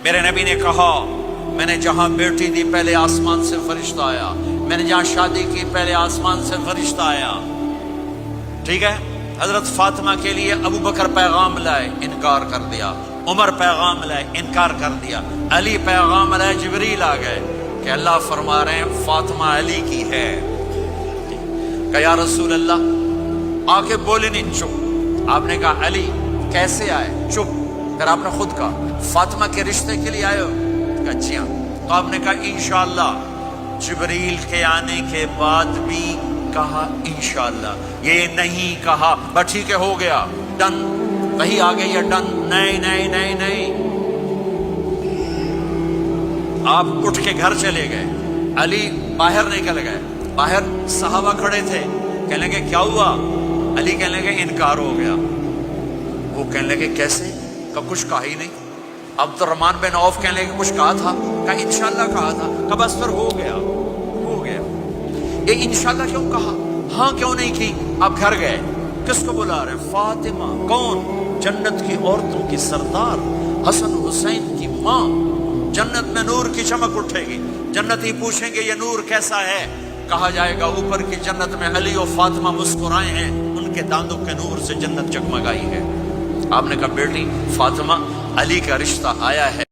میرے نبی نے کہا میں نے جہاں بیٹی دی پہلے آسمان سے فرشتہ آیا، میں نے جہاں شادی کی پہلے آسمان سے فرشتہ آیا. ٹھیک ہے. حضرت فاطمہ کے لیے ابو بکر پیغام لائے، انکار کر دیا. عمر پیغام لائے، انکار کر دیا. علی پیغام لائے، جبریل آ گئے کہ اللہ فرما رہے ہیں فاطمہ علی کی ہے. کہ یا رسول اللہ آ کے بولے نہیں، چپ. آپ نے کہا علی کیسے آئے؟ چپ. پھر آپ نے خود کہا فاطمہ کے رشتے کے لیے آئے ہو؟ کہا جی ہاں. تو آپ نے کہا انشاءاللہ. جبریل کے آنے کے بعد بھی کہا انشاءاللہ، یہ نہیں کہا بس ٹھیک ہے ہو گیا ڈن، وہی آ گئی ہے ڈن. نہیں نہیں نہیں نہیں. آپ اٹھ کے گھر چلے گئے، علی باہر نکل گئے. باہر صحابہ کھڑے تھے، کہنے لگے کیا ہوا؟ علی کہنے لگے انکار ہو گیا. وہ کہنے لگے کیسے؟ کہ کچھ کہا ہی نہیں. عبد الرحمن بن عوف کہنے لگے کچھ کہا تھا؟ کہ انشاءاللہ کہا تھا. کہ بس پھر ہو گیا ہو گیا. یہ انشاءاللہ کیوں کہا؟ ہاں کیوں نہیں کی؟ آپ گھر گئے، کس کو بلا رہے ہیں؟ فاطمہ. کون؟ جنت کی عورتوں کی سردار، حسن حسین کی ماں. جنت میں نور کی چمک اٹھے گی. جنتی پوچھیں گے یہ نور کیسا ہے؟ کہا جائے گا اوپر کی جنت میں علی و فاطمہ مسکرائے ہیں، ان کے داندوں کے نور سے جنت جگمگائی ہے. آپ نے کہا بیٹی فاطمہ علی کا رشتہ آیا ہے.